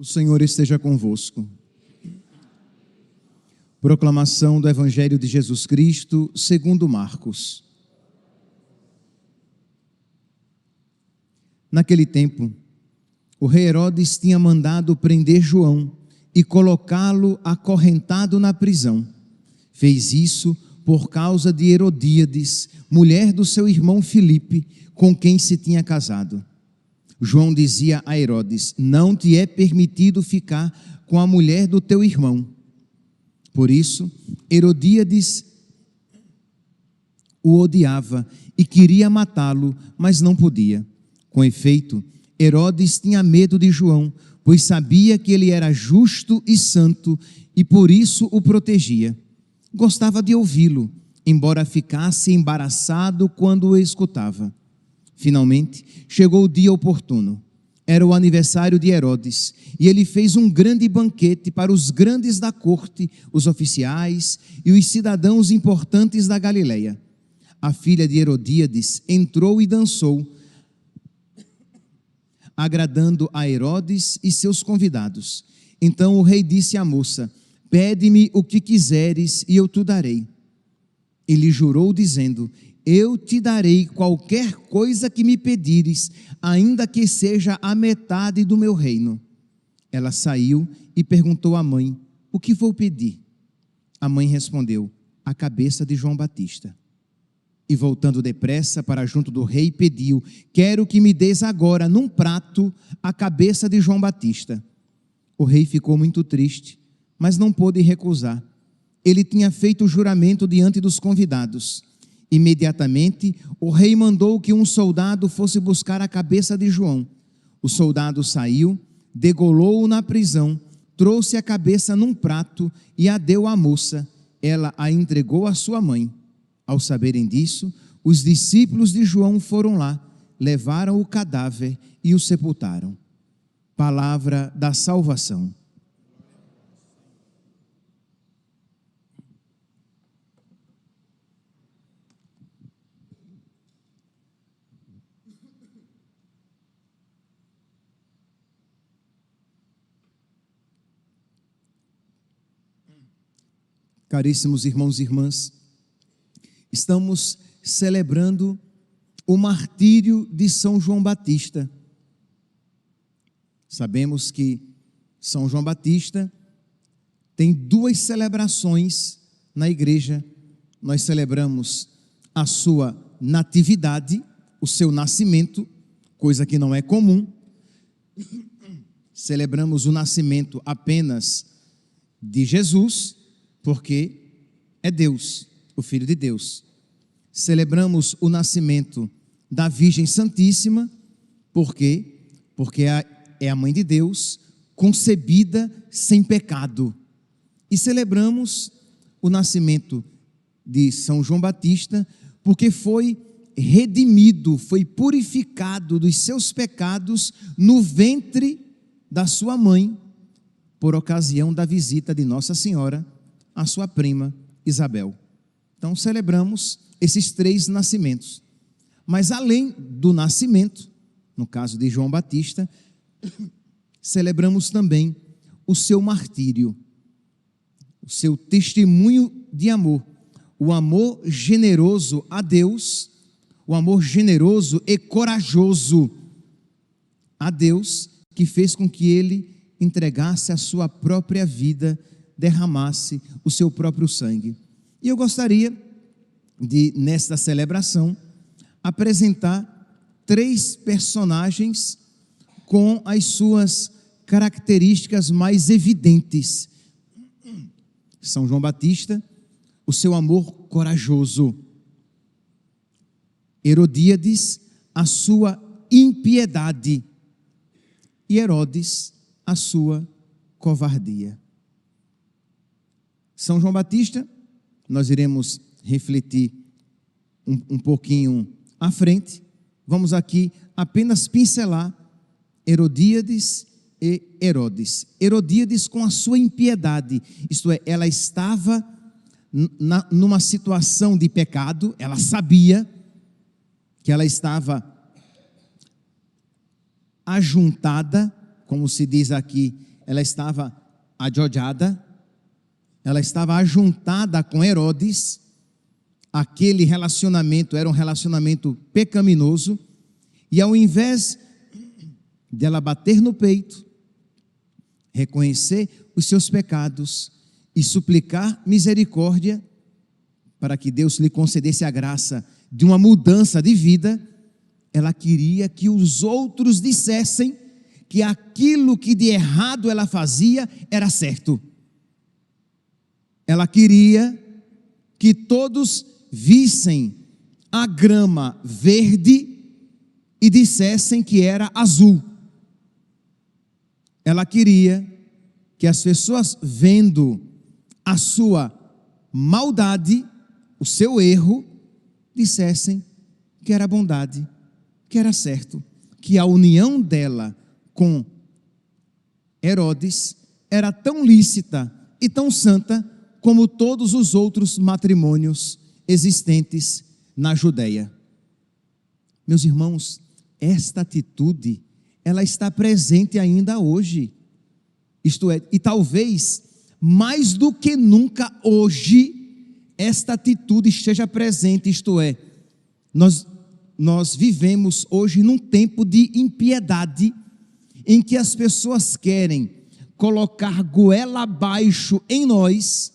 O Senhor esteja convosco. Proclamação do Evangelho de Jesus Cristo, segundo Marcos. Naquele tempo, o rei Herodes tinha mandado prender João e colocá-lo acorrentado na prisão. Fez isso por causa de Herodíades, mulher do seu irmão Filipe, com quem se tinha casado. João dizia a Herodes: não te é permitido ficar com a mulher do teu irmão. Por isso, Herodíades o odiava e queria matá-lo, mas não podia. Com efeito, Herodes tinha medo de João, pois sabia que ele era justo e santo e por isso o protegia. Gostava de ouvi-lo, embora ficasse embaraçado quando o escutava. Finalmente, chegou o dia oportuno. Era o aniversário de Herodes, e ele fez um grande banquete para os grandes da corte, os oficiais e os cidadãos importantes da Galileia. A filha de Herodíades entrou e dançou, agradando a Herodes e seus convidados. Então o rei disse à moça: pede-me o que quiseres e eu te darei. Ele jurou dizendo: eu te darei qualquer coisa que me pedires, ainda que seja a metade do meu reino. Ela saiu e perguntou à mãe: o que vou pedir? A mãe respondeu: a cabeça de João Batista. E voltando depressa para junto do rei, pediu: quero que me des agora, num prato, a cabeça de João Batista. O rei ficou muito triste, mas não pôde recusar. Ele tinha feito o juramento diante dos convidados. Imediatamente, o rei mandou que um soldado fosse buscar a cabeça de João. O soldado saiu, degolou-o na prisão, trouxe a cabeça num prato e a deu à moça. Ela a entregou à sua mãe. Ao saberem disso, os discípulos de João foram lá, levaram o cadáver e o sepultaram. Palavra da salvação. Caríssimos irmãos e irmãs, estamos celebrando o martírio de São João Batista. Sabemos que São João Batista tem duas celebrações na igreja. Nós celebramos a sua natividade, o seu nascimento, coisa que não é comum. Celebramos o nascimento apenas de Jesus, porque é Deus, o Filho de Deus. Celebramos o nascimento da Virgem Santíssima, porque é a Mãe de Deus, concebida sem pecado. E celebramos o nascimento de São João Batista, porque foi redimido, foi purificado dos seus pecados no ventre da sua mãe, por ocasião da visita de Nossa Senhora à sua prima Isabel. Então celebramos esses três nascimentos. Mas além do nascimento, no caso de João Batista, celebramos também o seu martírio, o seu testemunho de amor, o amor generoso a Deus, o amor generoso e corajoso a Deus, que fez com que ele entregasse a sua própria vida, derramasse o seu próprio sangue. E eu gostaria de, nesta celebração, apresentar três personagens com as suas características mais evidentes. São João Batista, o seu amor corajoso. Herodíades, a sua impiedade. E Herodes, a sua covardia. São João Batista, nós iremos refletir um pouquinho à frente. Vamos aqui apenas pincelar Herodíades e Herodes. Herodíades com a sua impiedade, isto é, ela estava numa situação de pecado, ela sabia que ela estava ajuntada, como se diz aqui ela estava ajojada, ela estava ajuntada com Herodes. Aquele relacionamento era um relacionamento pecaminoso, e ao invés dela bater no peito, reconhecer os seus pecados e suplicar misericórdia para que Deus lhe concedesse a graça de uma mudança de vida, ela queria que os outros dissessem que aquilo que de errado ela fazia era certo. Ela queria que todos vissem a grama verde e dissessem que era azul. Ela queria que as pessoas, vendo a sua maldade, o seu erro, dissessem que era bondade, que era certo, que a união dela com Herodes era tão lícita e tão santa como todos os outros matrimônios existentes na Judeia. Meus irmãos, esta atitude, ela está presente ainda hoje. Isto é, e talvez mais do que nunca hoje, esta atitude esteja presente. Isto é, nós vivemos hoje num tempo de impiedade, em que as pessoas querem colocar goela abaixo em nós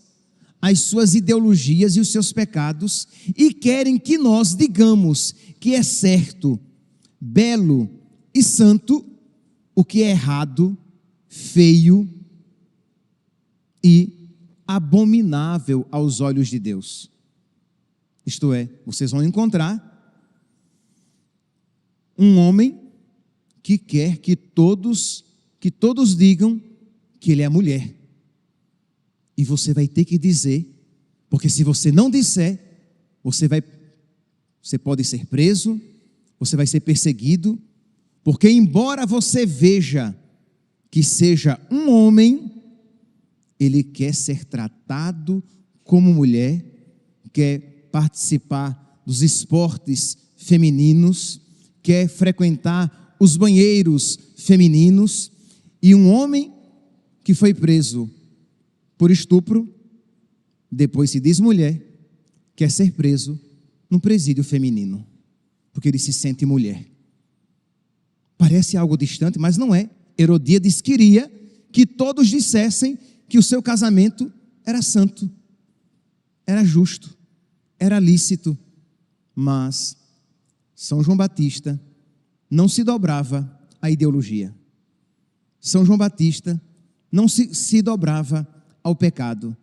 as suas ideologias e os seus pecados, e querem que nós digamos que é certo, belo e santo o que é errado, feio e abominável aos olhos de Deus. Isto é, vocês vão encontrar um homem que quer que todos digam que ele é mulher. E você vai ter que dizer, porque se você não disser, você pode ser preso, você vai ser perseguido, porque embora você veja que seja um homem, ele quer ser tratado como mulher, quer participar dos esportes femininos, quer frequentar os banheiros femininos. E um homem que foi preso por estupro, depois se diz mulher, quer ser preso num presídio feminino, porque ele se sente mulher. Parece algo distante, mas não é. Herodíades queria que todos dissessem que o seu casamento era santo, era justo, era lícito. Mas São João Batista não se dobrava à ideologia. São João Batista não se dobrava ao pecado.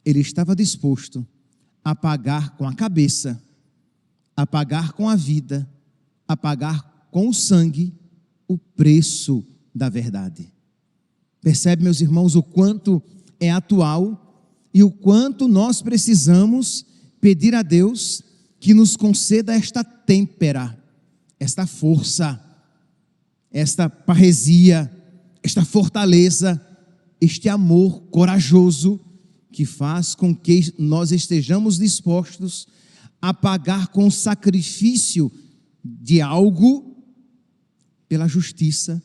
Ele estava disposto a pagar com a cabeça, a pagar com a vida, a pagar com o sangue o preço da verdade. Percebe, meus irmãos, o quanto é atual e o quanto nós precisamos pedir a Deus que nos conceda esta têmpera, esta força, esta parresia, esta fortaleza, este amor corajoso que faz com que nós estejamos dispostos a pagar com sacrifício de algo pela justiça,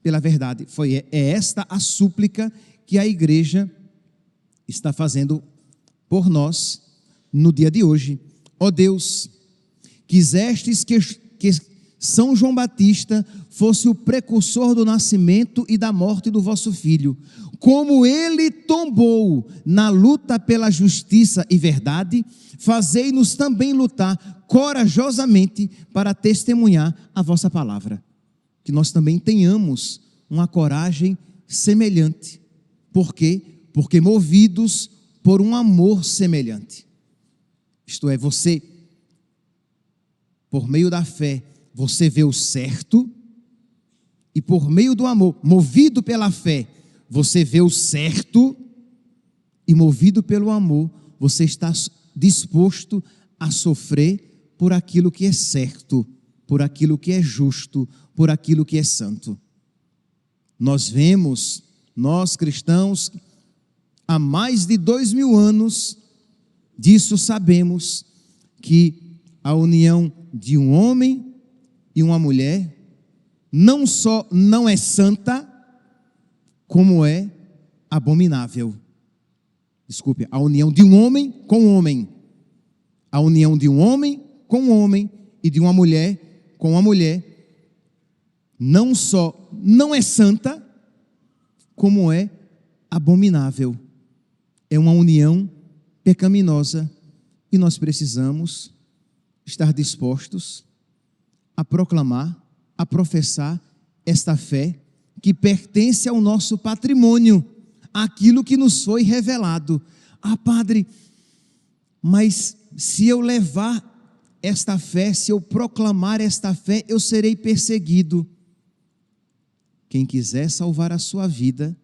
pela verdade. É esta a súplica que a igreja está fazendo por nós no dia de hoje. Ó Deus, quisestes que São João Batista fosse o precursor do nascimento e da morte do vosso filho. Como ele tombou na luta pela justiça e verdade, fazei-nos também lutar corajosamente para testemunhar a vossa palavra. Que nós também tenhamos uma coragem semelhante. Por quê? Porque movidos por um amor semelhante. Isto é, você, por meio da fé, você vê o certo, e por meio do amor, movido pela fé, você vê o certo, e movido pelo amor, você está disposto a sofrer por aquilo que é certo, por aquilo que é justo, por aquilo que é santo. Nós vemos, nós cristãos, há mais de 2000 anos, disso sabemos, que a união de um homem e uma mulher, não só não é santa, como é abominável. Desculpe, a união de um homem com um homem. A união de um homem com um homem e de uma mulher com uma mulher. Não só não é santa, como é abominável. É uma união pecaminosa e nós precisamos estar dispostos a proclamar, a professar esta fé que pertence ao nosso patrimônio, aquilo que nos foi revelado. Ah, padre, mas se eu levar esta fé, se eu proclamar esta fé, eu serei perseguido. Quem quiser salvar a sua vida,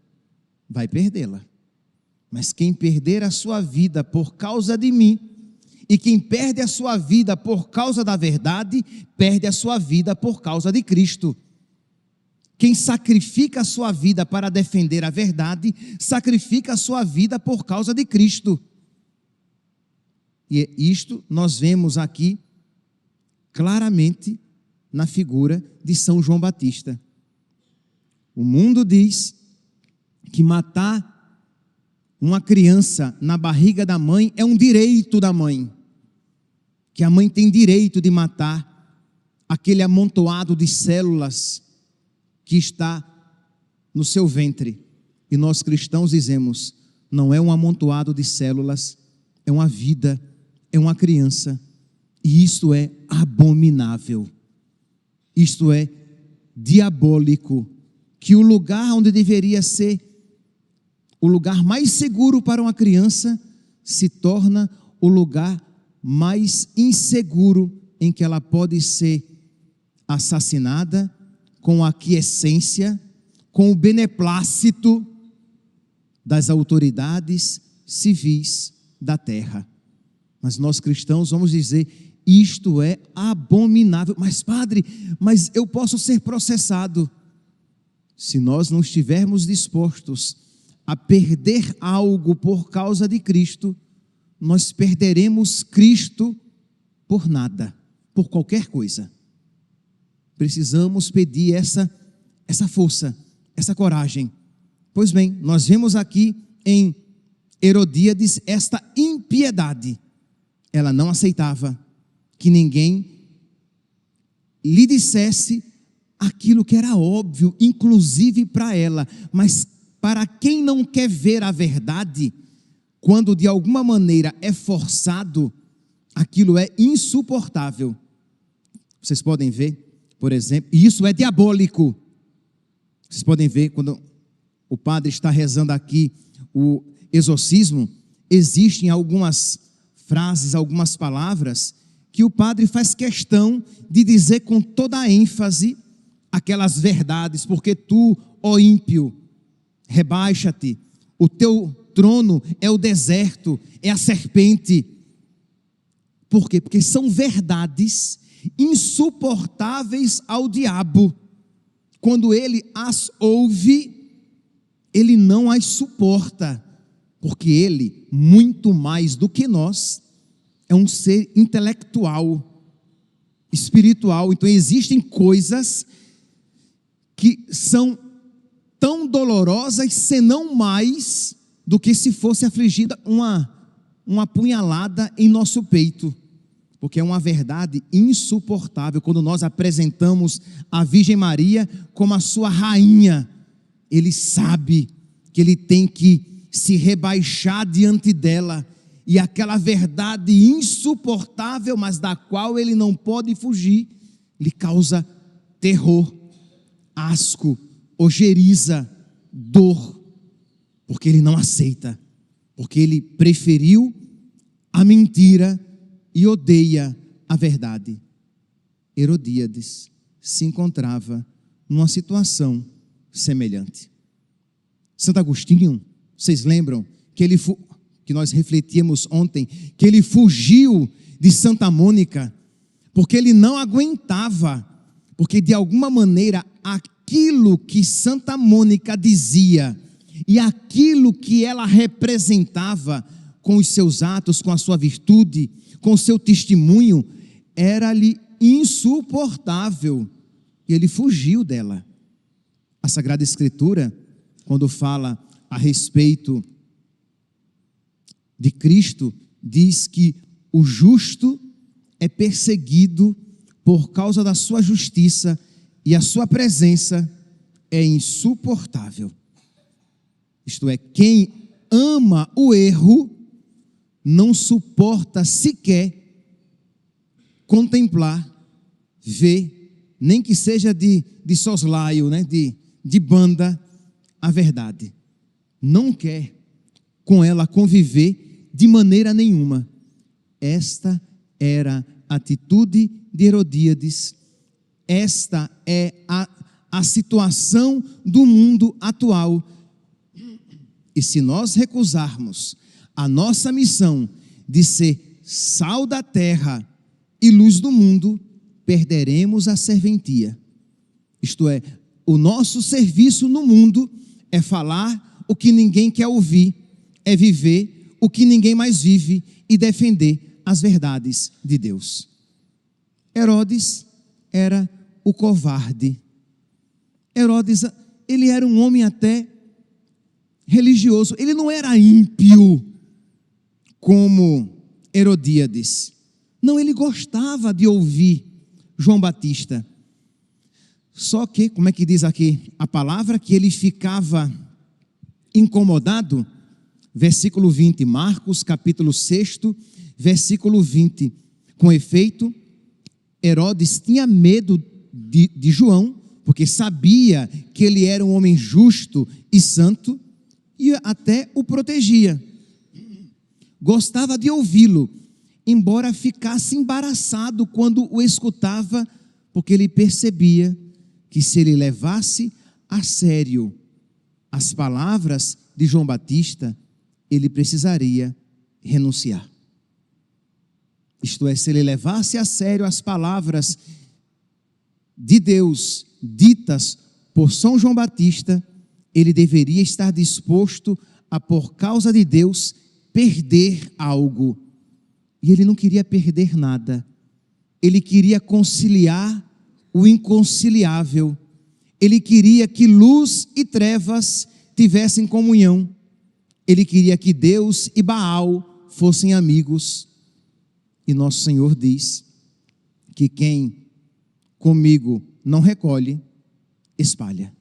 vai perdê-la. Mas quem perder a sua vida por causa de mim, e quem perde a sua vida por causa da verdade, perde a sua vida por causa de Cristo. Quem sacrifica a sua vida para defender a verdade, sacrifica a sua vida por causa de Cristo. E isto nós vemos aqui claramente na figura de São João Batista. O mundo diz que matar uma criança na barriga da mãe é um direito da mãe, que a mãe tem direito de matar aquele amontoado de células que está no seu ventre. E nós cristãos dizemos, não é um amontoado de células, é uma vida, é uma criança, e isto é abominável, isto é diabólico, que o lugar onde deveria ser o lugar mais seguro para uma criança se torna o lugar mais inseguro em que ela pode ser assassinada com a aquiescência, com o beneplácito das autoridades civis da terra. Mas nós cristãos vamos dizer, isto é abominável. Mas padre, mas eu posso ser processado. Se nós não estivermos dispostos a perder algo por causa de Cristo, nós perderemos Cristo por nada, por qualquer coisa. Precisamos pedir essa força, essa coragem. Pois bem, nós vemos aqui em Herodíades esta impiedade. Ela não aceitava que ninguém lhe dissesse aquilo que era óbvio, inclusive para ela, mas para quem não quer ver a verdade, quando de alguma maneira é forçado, aquilo é insuportável. Vocês podem ver, por exemplo, e isso é diabólico. Vocês podem ver quando o padre está rezando aqui o exorcismo, existem algumas frases, algumas palavras que o padre faz questão de dizer com toda a ênfase aquelas verdades, porque tu, ó ímpio, rebaixa-te, o teu trono é o deserto, é a serpente. Por quê? Porque são verdades insuportáveis ao diabo. Quando ele as ouve, ele não as suporta, porque ele, muito mais do que nós, é um ser intelectual, espiritual. Então existem coisas que são tão dolorosas, se não mais, do que se fosse afligida uma punhalada em nosso peito, porque é uma verdade insuportável. Quando nós apresentamos a Virgem Maria como a sua rainha, ele sabe que ele tem que se rebaixar diante dela, e aquela verdade insuportável, mas da qual ele não pode fugir, lhe causa terror, asco, ojeriza, dor, porque ele não aceita, porque ele preferiu a mentira e odeia a verdade. Herodíades se encontrava numa situação semelhante. Santo Agostinho, vocês lembram que nós refletíamos ontem, que ele fugiu de Santa Mônica, porque ele não aguentava, porque de alguma maneira aquilo que Santa Mônica dizia e aquilo que ela representava com os seus atos, com a sua virtude, com o seu testemunho, era-lhe insuportável, e ele fugiu dela. A Sagrada Escritura, quando fala a respeito de Cristo, diz que o justo é perseguido por causa da sua justiça e a sua presença é insuportável. Isto é, quem ama o erro não suporta sequer contemplar, ver, nem que seja de soslaio, né, de banda, a verdade. Não quer com ela conviver de maneira nenhuma. Esta era a atitude de Herodíades. Esta é a situação do mundo atual. E se nós recusarmos a nossa missão de ser sal da terra e luz do mundo, perderemos a serventia. Isto é, o nosso serviço no mundo é falar o que ninguém quer ouvir, é viver o que ninguém mais vive e defender as verdades de Deus. Herodes era o covarde. Herodes, ele era um homem até religioso, ele não era ímpio como Herodíades. Não, ele gostava de ouvir João Batista. Só que, como é que diz aqui a palavra, que ele ficava incomodado? Versículo 20, Marcos capítulo 6, versículo 20. Com efeito, Herodes tinha medo de João, porque sabia que ele era um homem justo e santo, e até o protegia. Gostava de ouvi-lo, embora ficasse embaraçado quando o escutava, porque ele percebia que se ele levasse a sério as palavras de João Batista, ele precisaria renunciar. Isto é, se ele levasse a sério as palavras de Deus ditas por São João Batista, ele deveria estar disposto a, por causa de Deus, perder algo. E ele não queria perder nada. Ele queria conciliar o inconciliável. Ele queria que luz e trevas tivessem comunhão. Ele queria que Deus e Baal fossem amigos. E nosso Senhor diz que quem comigo não recolhe, espalha.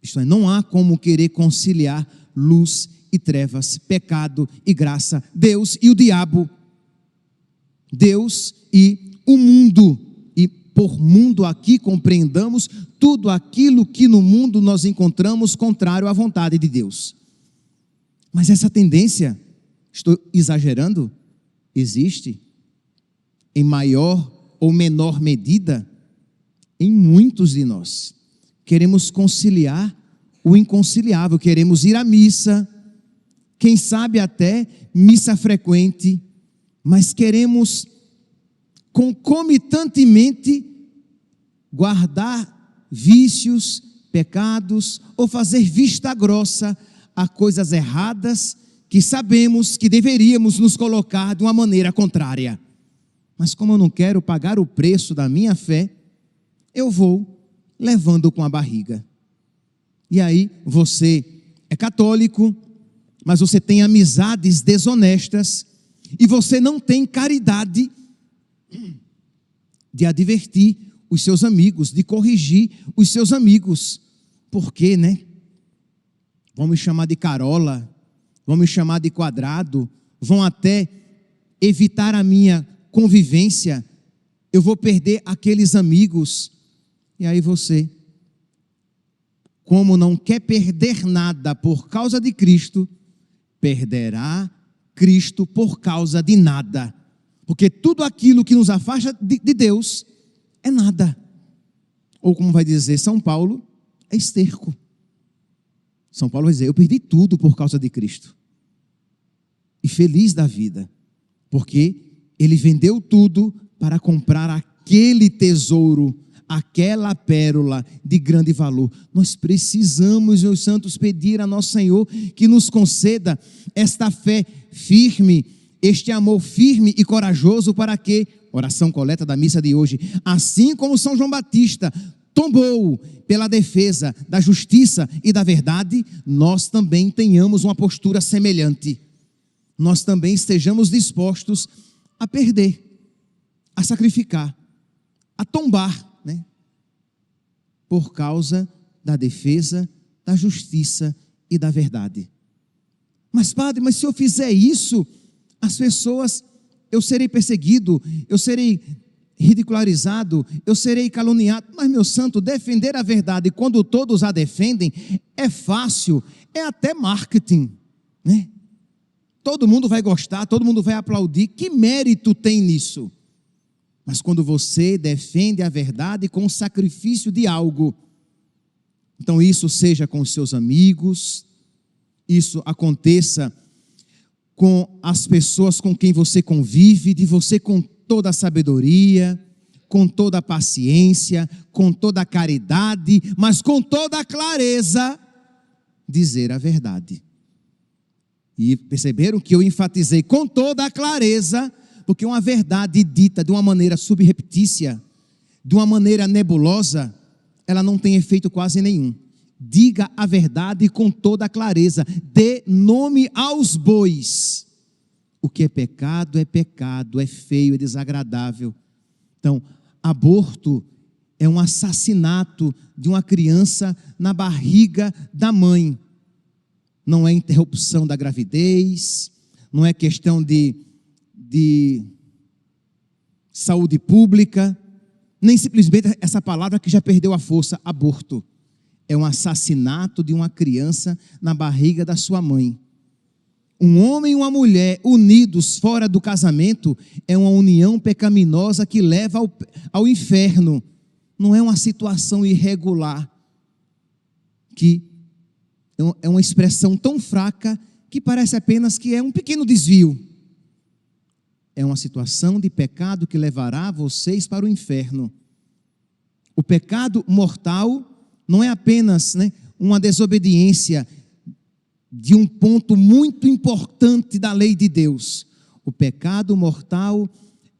Isto é, não há como querer conciliar luz e trevas, pecado e graça, Deus e o diabo, Deus e o mundo. E por mundo aqui compreendamos tudo aquilo que no mundo nós encontramos contrário à vontade de Deus. Mas essa tendência, estou exagerando, existe em maior ou menor medida em muitos de nós. Queremos conciliar o inconciliável, queremos ir à missa, quem sabe até missa frequente, mas queremos concomitantemente guardar vícios, pecados, ou fazer vista grossa a coisas erradas que sabemos que deveríamos nos colocar de uma maneira contrária. Mas como eu não quero pagar o preço da minha fé, eu vou levando com a barriga. E aí você é católico, mas você tem amizades desonestas e você não tem caridade de advertir os seus amigos, de corrigir os seus amigos. Por quê, né? Vão me chamar de carola, vão me chamar de quadrado, vão até evitar a minha convivência, eu vou perder aqueles amigos. E aí você, como não quer perder nada por causa de Cristo, perderá Cristo por causa de nada. Porque tudo aquilo que nos afasta de Deus é nada. Ou como vai dizer São Paulo, é esterco. São Paulo vai dizer, eu perdi tudo por causa de Cristo. E feliz da vida, porque ele vendeu tudo para comprar aquele tesouro, aquela pérola de grande valor. Nós precisamos, meus santos, pedir a nosso Senhor que nos conceda esta fé firme, este amor firme e corajoso para que, oração coleta da missa de hoje, assim como São João Batista, tombou pela defesa da justiça e da verdade, nós também tenhamos uma postura semelhante. Nós também estejamos dispostos a perder, a sacrificar, a tombar, né? Por causa da defesa da justiça e da verdade. Mas padre, mas se eu fizer isso, as pessoas, eu serei perseguido, eu serei ridicularizado, eu serei caluniado. Mas, meu santo, defender a verdade quando todos a defendem é fácil, é até marketing, né? Todo mundo vai gostar, todo mundo vai aplaudir. Que mérito tem nisso? Mas quando você defende a verdade com o sacrifício de algo, então isso seja com os seus amigos, isso aconteça com as pessoas com quem você convive, de você com toda a sabedoria, com toda a paciência, com toda a caridade, mas com toda a clareza, dizer a verdade. E perceberam que eu enfatizei com toda a clareza, porque uma verdade dita de uma maneira subreptícia, de uma maneira nebulosa, ela não tem efeito quase nenhum. Diga a verdade com toda a clareza, dê nome aos bois. O que é pecado, é feio, é desagradável. Então, aborto é um assassinato de uma criança na barriga da mãe. Não é interrupção da gravidez, não é questão de saúde pública, nem simplesmente essa palavra que já perdeu a força, aborto. É um assassinato de uma criança na barriga da sua mãe. Um homem e uma mulher unidos fora do casamento é uma união pecaminosa que leva ao inferno. Não é uma situação irregular, que é uma expressão tão fraca que parece apenas que é um pequeno desvio. É uma situação de pecado que levará vocês para o inferno. O pecado mortal não é apenas, uma desobediência de um ponto muito importante da lei de Deus. O pecado mortal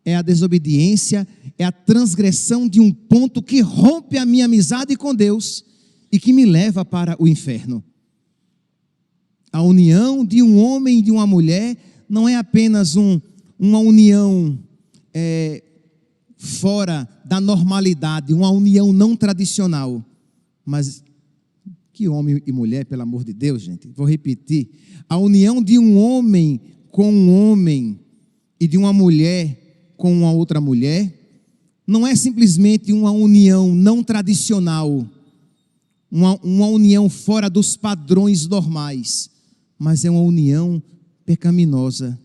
é a desobediência, é a transgressão de um ponto que rompe a minha amizade com Deus e que me leva para o inferno. A união de um homem e de uma mulher não é apenas uma união fora da normalidade, uma união não tradicional, mas que homem e mulher, pelo amor de Deus, gente, vou repetir, a união de um homem com um homem e de uma mulher com uma outra mulher, não é simplesmente uma união não tradicional, uma união fora dos padrões normais, mas é uma união pecaminosa,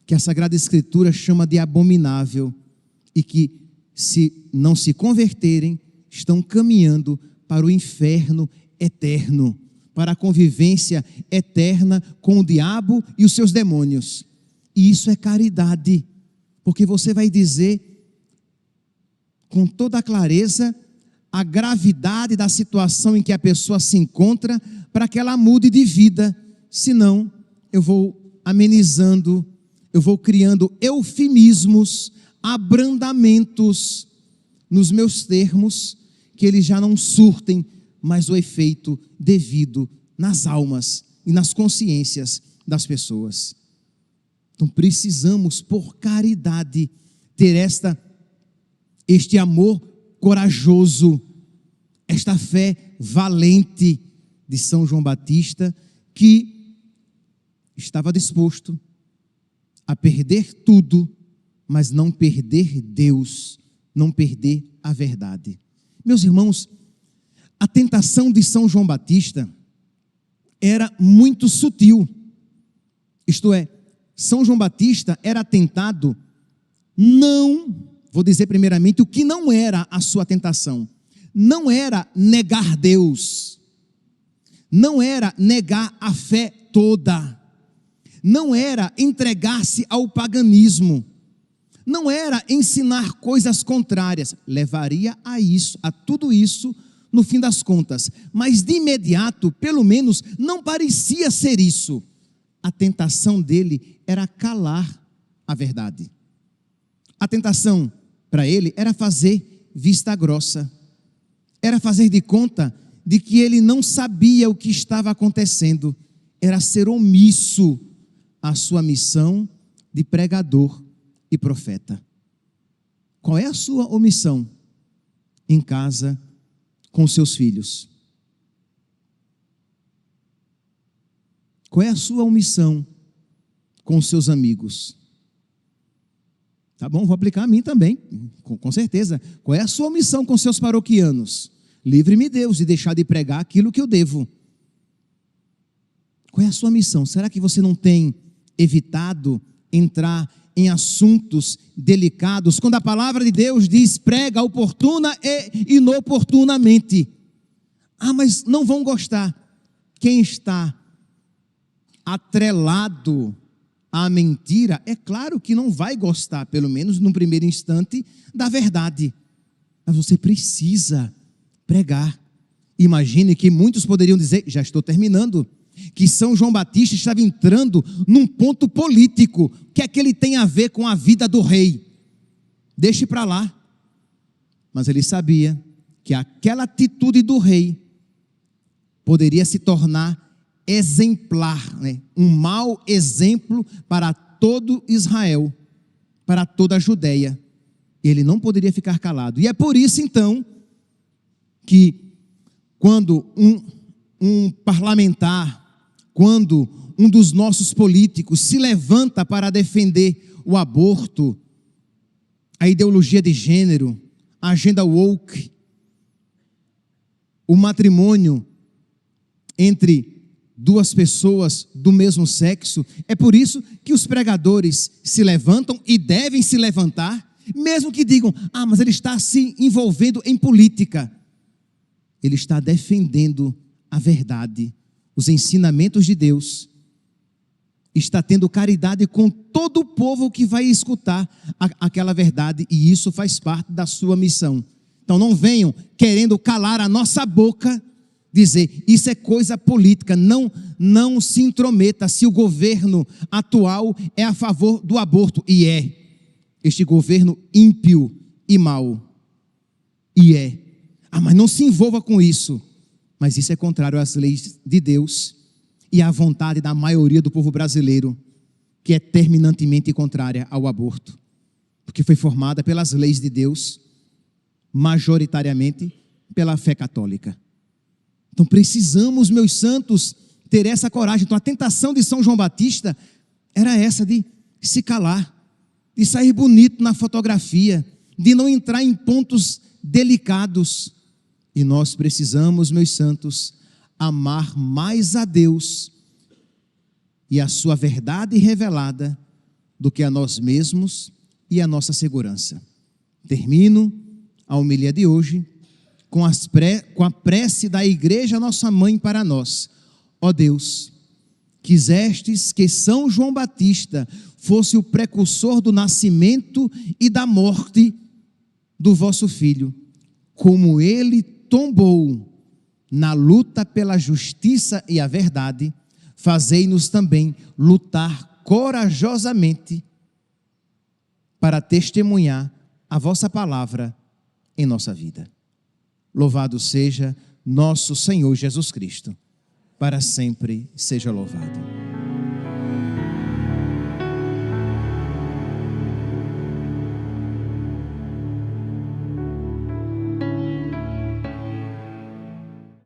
que a Sagrada Escritura chama de abominável, e que, se não se converterem, estão caminhando para o inferno eterno, para a convivência eterna com o diabo e os seus demônios. E isso é caridade, porque você vai dizer com toda a clareza a gravidade da situação em que a pessoa se encontra, para que ela mude de vida. Senão, eu vou amenizando, eu vou criando eufemismos, abrandamentos nos meus termos, que eles já não surtem mais o efeito devido nas almas e nas consciências das pessoas. Então precisamos, por caridade, ter este amor corajoso, esta fé valente de São João Batista, que estava disposto a perder tudo, mas não perder Deus, não perder a verdade. Meus irmãos, a tentação de São João Batista era muito sutil. Isto é, São João Batista era tentado, vou dizer primeiramente o que não era a sua tentação. Não era negar Deus, não era negar a fé toda, não era entregar-se ao paganismo, não era ensinar coisas contrárias, levaria a tudo isso no fim das contas, mas de imediato, pelo menos, não parecia ser isso. A tentação dele era calar a verdade. A tentação para ele era fazer vista grossa, era fazer de conta de que ele não sabia o que estava acontecendo, era ser omisso à sua missão de pregador e profeta. Qual é a sua omissão em casa com seus filhos? Qual é a sua omissão com seus amigos? Tá bom, vou aplicar a mim também, com certeza. Qual é a sua omissão com seus paroquianos? Livre-me Deus de deixar de pregar aquilo que eu devo. Qual é a sua missão? Será que você não tem evitado entrar em assuntos delicados, quando a palavra de Deus diz prega oportuna e inoportunamente? Mas não vão gostar. Quem está atrelado à mentira, é claro que não vai gostar, pelo menos no primeiro instante, da verdade. Mas você precisa pregar. Imagine que muitos poderiam dizer, já estou terminando, que São João Batista estava entrando num ponto político. O que é que ele tem a ver com a vida do rei? Deixe para lá. Mas ele sabia que aquela atitude do rei poderia se tornar exemplar, né? Um mau exemplo para todo Israel, para toda a Judeia. Ele não poderia ficar calado. E é por isso então que quando um parlamentar, quando um dos nossos políticos se levanta para defender o aborto, a ideologia de gênero, a agenda woke, o matrimônio entre duas pessoas do mesmo sexo, é por isso que os pregadores se levantam e devem se levantar, mesmo que digam, mas ele está se envolvendo em política. Ele está defendendo a verdade, os ensinamentos de Deus, está tendo caridade com todo o povo que vai escutar aquela verdade, e isso faz parte da sua missão. Então não venham querendo calar a nossa boca, dizer, isso é coisa política, não se intrometa se o governo atual é a favor do aborto, e é, este governo ímpio e mau, e é, mas não se envolva com isso. Mas isso é contrário às leis de Deus e à vontade da maioria do povo brasileiro, que é terminantemente contrária ao aborto, porque foi formada pelas leis de Deus, majoritariamente pela fé católica. Então precisamos, meus santos, ter essa coragem. Então a tentação de São João Batista era essa, de se calar, de sair bonito na fotografia, de não entrar em pontos delicados. E nós precisamos, meus santos, amar mais a Deus e a sua verdade revelada do que a nós mesmos e a nossa segurança. Termino a homilia de hoje com a prece da Igreja Nossa Mãe para nós. Ó Deus, quisestes que São João Batista fosse o precursor do nascimento e da morte do vosso Filho, como ele tombou na luta pela justiça e a verdade, fazei-nos também lutar corajosamente para testemunhar a vossa palavra em nossa vida. Louvado seja nosso Senhor Jesus Cristo, para sempre seja louvado.